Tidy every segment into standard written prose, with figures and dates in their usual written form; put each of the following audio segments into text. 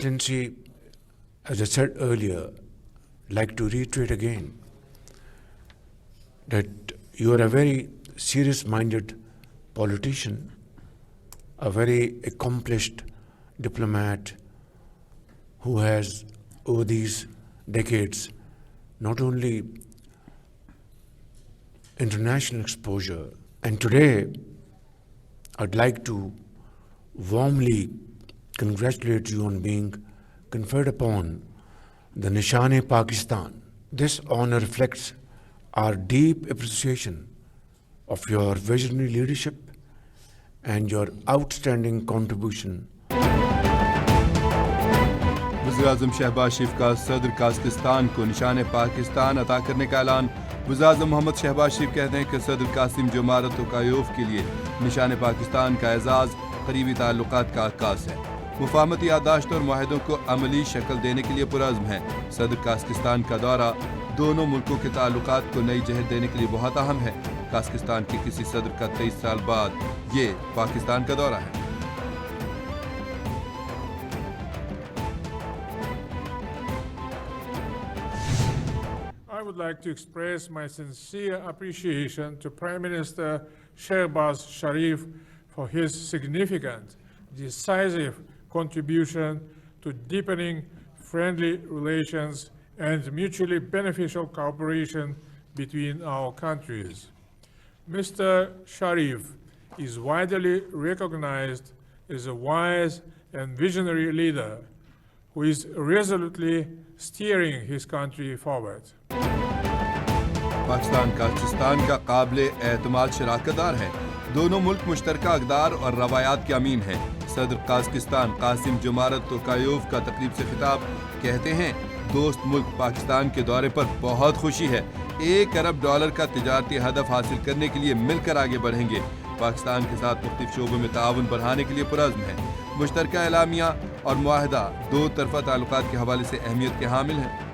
Excellency, as I said earlier, I'd like to reiterate again that you are a very serious-minded politician, a very accomplished diplomat who has, over these decades, not only international exposure, and today I'd like to warmly congratulate you on being conferred upon the Nishan-e-Pakistan. This honor reflects our deep appreciation of your visionary leadership and your outstanding contribution. वज़ीर-ए-आज़म शहबाज शरीफ का सदर काज़किस्तान को निशान पाकिस्तान अता करने का ऐलान। वज़ीर-ए-आज़म मोहम्मद शहबाज शरीफ कहते हैं कि सदर कासिम जोमारत तोकायोव के लिए निशान पाकिस्तान का एजाज़ करीबी ताल्लुकात का आगाज़ है। मुफाहमती याददाश्त और मुआहदों को अमली शक्ल देने के लिए पुरअज़्म है। सदर काज़किस्तान का दौरा दोनों मुल्कों के ताल्लुकात को नई जहत देने के लिए बहुत अहम है। काज़किस्तान के किसी सदर का 23 साल बाद ये पाकिस्तान का दौरा है। I would like to express my sincere appreciation to Prime Minister Shehbaz Sharif for his significant, decisive contribution to deepening friendly relations and mutually beneficial cooperation between our countries. Mr. Sharif is widely recognized as a wise and visionary leader who is resolutely steering his country forward. Pakistan काज़किस्तान का काबिल एतमाद शराकतदार है। दोनों मुल्क मुश्तरका अक़दार और रवायात के अमीन हैं। सदर काज़किस्तान कासिम जोमारत तोकायोव का तकरीब से खिताब कहते हैं, दोस्त मुल्क पाकिस्तान के दौरे पर बहुत खुशी है। $1 अरब का तिजारती हदफ हासिल करने के लिए मिलकर आगे बढ़ेंगे। पाकिस्तान के साथ मुख्तलिफ शोबों में ताउन बढ़ाने के लिए पुरअज़्म है। मुश्तरका एलामिया और मुआहदा दो तरफ़ा ताल्लुकात के हवाले से अहमियत के हामिल हैं।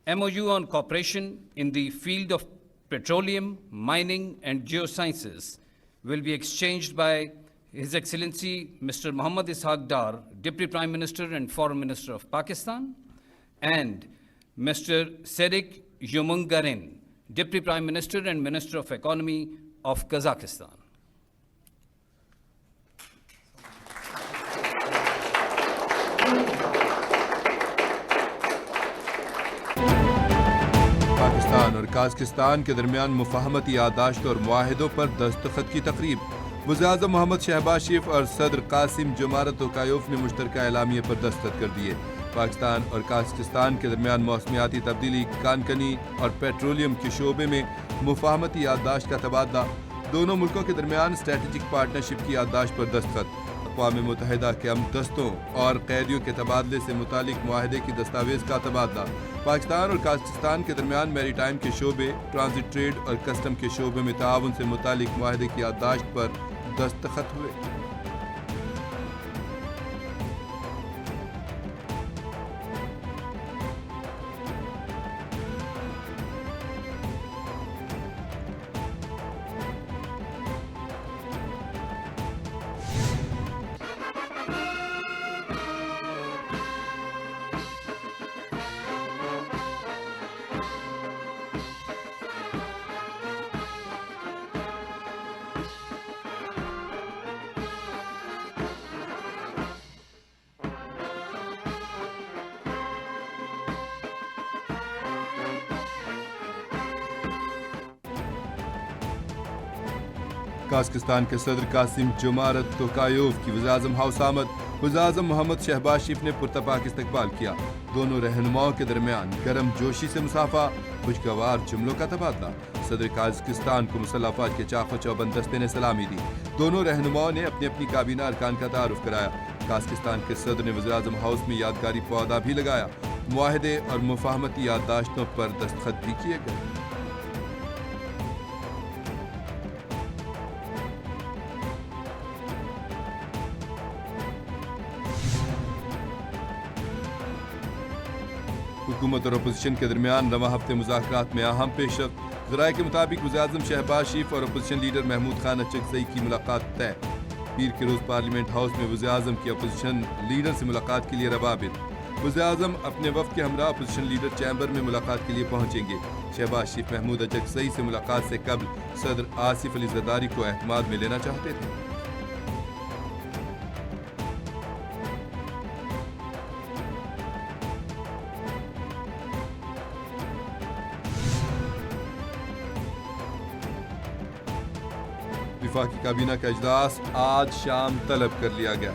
MOU on cooperation in the field of petroleum, mining and geosciences will be exchanged by His Excellency Mr. Muhammad Ishaq Dar, Deputy Prime Minister and Foreign Minister of Pakistan, and Mr. Serik Yomungarin, Deputy Prime Minister and Minister of Economy of Kazakhstan. Pakistan और काज़किस्तान के दरमियान मुफाहमती याददाश्त और मुआहदों पर दस्तखत की तकरीब। वज़ीर-ए-आज़म मोहम्मद शहबाज शरीफ और सदर कासिम जोमारत तोकायोव ने मुश्तरका एलामिये पर दस्तखत कर दिए। पाकिस्तान और काज़किस्तान के दरमियान मौसमियाती तब्दीली, कानकनी और पेट्रोलियम के शोबे में मुफाहमती याददाश्त का तबादला। दोनों मुल्कों के दरमियान स्ट्रेटेजिक पार्टनरशिप की याददाश्त पर दस्तखत। अक़वाम मुत्तहिदा के अमन दस्तों और कैदियों के तबादले से मुतालिक मुआहदे की दस्तावेज़ का तबादला। पाकिस्तान और काज़किस्तान के दरमियान मैरीटाइम के शोबे, ट्रांजिट ट्रेड और कस्टम के शोबे में ताउन से मुतालिक मुआहदे की याददाश्त पर दस्तखत हुए। काज़किस्तान के सदर कासिम जोमारत तोकायोव की वज़ीर-ए-आज़म हाउस आमद। वज़ीर-ए-आज़म मोहम्मद शहबाज शरीफ ने पुरतपाक इस्तकबाल किया। दोनों रहनुमाओं के दरमियान गर्म जोशी से मुसाफा, खुशगवार जुमलों का तबादला। सदर काज़किस्तान को मुसल्लह अफ़वाज के चाक़ व चौबंद दस्ते ने सलामी दी। दोनों रहनुमाओं ने अपनी अपनी काबीना अरकान का तारुफ कराया। काज़किस्तान के सदर ने वज़ीर-ए-आज़म हाउस में यादगारी पौधा भी लगाया। मुआहदे और मुफाहमती याददाश्तों पर दस्तखत भी किए गए। हुकूमत और अपोजिशन के दरमियान रवां हफ्ते मुज़ाकरात में अहम पेशरफ्त। ज़राए के मुताबिक वज़ीर-ए-आज़म शहबाज शरीफ और अपोजिशन लीडर महमूद खान अचकज़ई की मुलाकात तय। पीर के रोज़ पार्लियामेंट हाउस में वज़ीर-ए-आज़म की अपोजिशन लीडर से मुलाकात के लिए रवाबित। वज़ीर-ए-आज़म अपने वफ़द के हमरा अपोजिशन लीडर चैम्बर में मुलाकात के लिए पहुंचेंगे। शहबाज शरीफ महमूद अचकज़ई से मुलाकात से कबल सदर आसिफ अली ज़रदारी को एतमाद में लेना चाहते थे। वफाकी काबीना का इजलास आज शाम तलब कर लिया गया।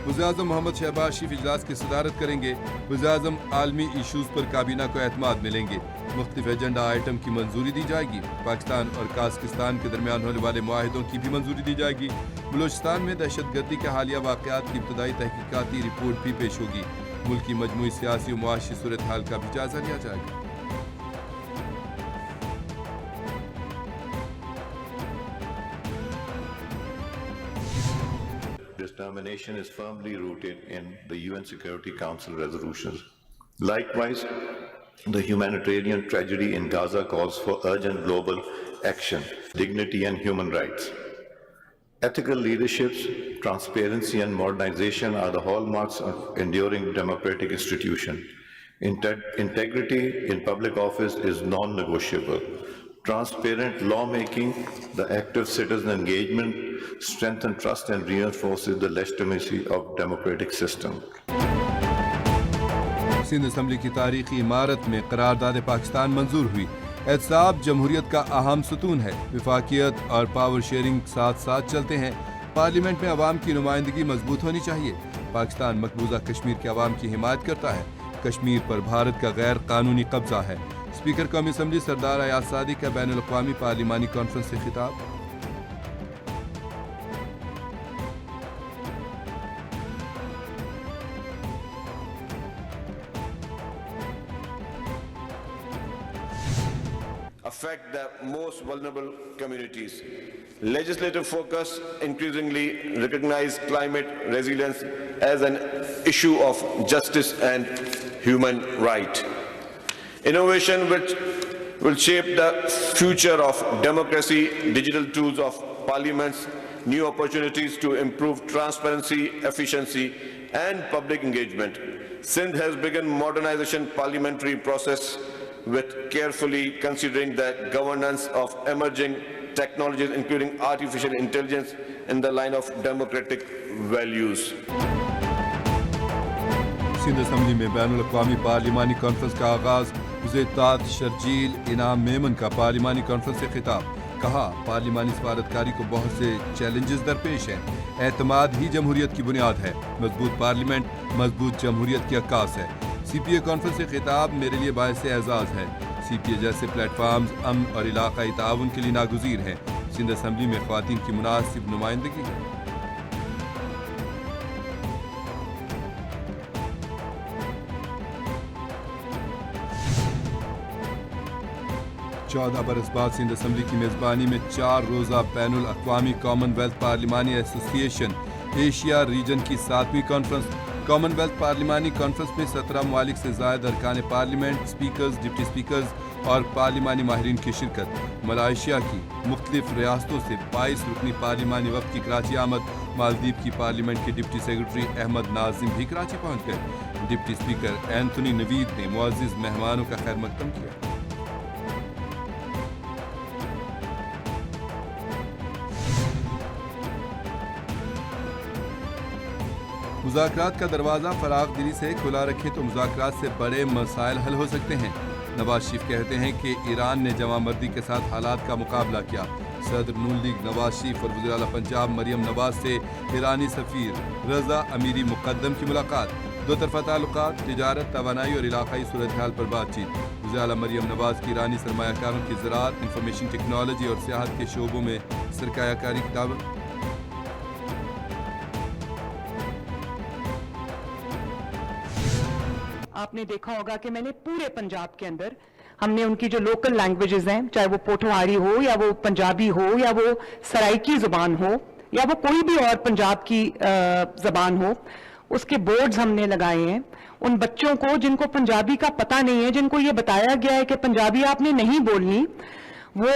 वज़ीर-ए-आज़म मोहम्मद शहबाज शरीफ इजलास की सदारत करेंगे। वज़ीर-ए-आज़म आलमी इशूज़ पर काबीना को एतमाद मिलेंगे। मुख्तलिफ एजेंडा आइटम की मंजूरी दी जाएगी। पाकिस्तान और काज़किस्तान के दरमियान होने वाले मुआहिदों की भी मंजूरी दी जाएगी। बलूचिस्तान में दहशतगर्दी के हालिया वाक़यात की इब्तदाई तहकीकाती रिपोर्ट भी पेश होगी। मुल्क की मजमूई सियासी और मुआशी सूरत हाल का भी जायजा लिया जाएगा। This termination is firmly rooted in the UN Security Council resolutions. Likewise, the humanitarian tragedy in Gaza calls for urgent global action, dignity and human rights. Ethical leaderships, transparency and modernization are the hallmarks of enduring democratic institutions. Integrity in public office is non-negotiable. Transparent lawmaking, the active citizen engagement, strengthens trust and reinforces the legitimacy of democratic system. Sindh assembly की तारीखी इमारत में करारदाद पाकिस्तान मंजूर हुई। एहतसाब जमहूरियत का अहम सतून है। वफाकियत और पावर शेयरिंग साथ साथ चलते हैं। पार्लियामेंट में अवाम की नुमाइंदगी मजबूत होनी चाहिए। पाकिस्तान मकबूजा कश्मीर के अवाम की हिमायत करता है। कश्मीर पर भारत का गैर कानूनी कब्जा है। स्पीकर कौमी असम्बली सरदार अयाज सादिक का बैनुल अक़वामी पार्लिमानी कॉन्फ्रेंस से खिताब। affect the most vulnerable communities. Legislative focus increasingly recognize climate resilience as an issue of justice and human right. Innovation which will shape the future of democracy, digital tools of parliaments, new opportunities to improve transparency, efficiency, and public engagement. Sindh has begun modernization parliamentary process with carefully considering the governance of emerging technologies, including artificial intelligence, in the line of democratic values. Sindh assembly में बैनुल अक़वामी पार्लिमानी conference का आगाज। वज़ीर-ए-इत्तेहाद शर्जील इनाम मेमन का पार्लिमानी conference से खिताब। कहा, पार्लिमानी सफारतकारी को बहुत से चैलेंजेस दरपेश हैं। एतमाद ही जमहूरियत की बुनियाद है। मजबूत पार्लियामेंट मजबूत जमहूरियत की अक्कास है। CPA कॉन्फ्रेंस से खिताब मेरे लिए बायस एजाज़ है। CPA जैसे प्लेटफार्म्स अमन और इलाकाई ताउन के लिए नागुज़ीर हैं। सिंध असम्बली में ख़वातीन की मुनासिब नुमाइंदगी है। चौदह बरस बाद सिंध असम्बली की मेज़बानी में 4 रोज़ा बैनुल अक़वामी कॉमनवेल्थ पार्लिमानी एसोसिएशन एशिया रीजन की 7वीं कॉन्फ्रेंस। कॉमनवेल्थ पार्लिमानी कॉन्फ्रेंस में 17 ममालिक से ज़ायद अरकान पार्लियामेंट, स्पीकर्स, डिप्टी स्पीकर्स और पार्लिमानी माहिरीन की शिरकत। मलाइशिया की मुख्तलिफ रियासतों से 22 रुकनी पार्लिमानी वफ़द की कराची आमद। मालदीव की पार्लियामेंट के डिप्टी सेक्रेटरी अहमद नाजिम भी कराची पहुँच गए। डिप्टी स्पीकर एंथनी नवीद ने मुअज़्ज़िज़ मेहमानों का खैर मक़दम किया। मुज़ाकरात का दरवाज़ा फराग दिली से खुला रखें तो मुज़ाकरात से बड़े मसाइल हल हो सकते हैं। नवाज शरीफ कहते हैं कि ईरान ने जवामर्दी के साथ हालात का मुकाबला किया। सदर नून लीग नवाज शरीफ और वज़ीर आला पंजाब मरियम नवाज से ईरानी सफ़ीर रज़ा अमीरी मुक़द्दम की मुलाकात। दो तरफ़ा ताल्लुकात, तिजारत, तवानाई और इलाकाई सूरत हाल पर बातचीत। वज़ीर आला मरियम नवाज की ईरानी सरमायाकारों की ज़राअत, इंफॉर्मेशन टेक्नोलॉजी और सियाहत के शोबों में सरमायाकारी की दावत। आपने देखा होगा कि मैंने पूरे पंजाब के अंदर हमने उनकी जो लोकल लैंग्वेजेस हैं, चाहे वो पोठोहारी हो या वो पंजाबी हो या वो सराइकी ज़ुबान हो या वो कोई भी और पंजाब की ज़बान हो, اس کے بورڈز ہم نے لگائے ہیں. ان بچوں کو جن کو پنجابی کا پتہ نہیں ہے, جن کو یہ بتایا گیا ہے کہ پنجابی آپ نے نہیں بولنی, وہ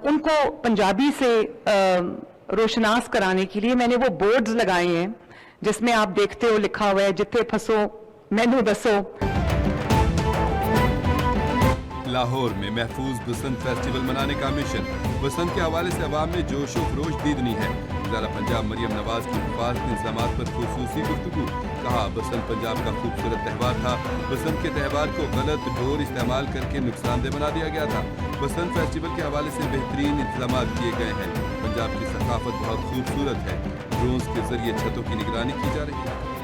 ان کو پنجابی سے روشناس کرانے کے لیے میں نے وہ بورڈز لگائے ہیں جس میں آپ دیکھتے ہو لکھا ہوا ہے جتھے پھنسو مینو دسو. لاہور میں محفوظ بسنت فیسٹیول منانے کا مشن. بسنت کے حوالے سے عوام میں جوش و خروش دیدنی ہے. وزیر پنجاب مریم نواز کی حفاظتی انتظامات پر خصوصی گفتگو. کہا بسنت پنجاب کا خوبصورت تہوار تھا. بسنت کے تہوار کو غلط ڈور استعمال کر کے نقصان دہ بنا دیا گیا تھا. بسنت فیسٹیول کے حوالے سے بہترین انتظامات کیے گئے ہیں. پنجاب کی ثقافت بہت خوبصورت ہے. ڈرونز کے ذریعے چھتوں کی نگرانی کی جا رہی ہے.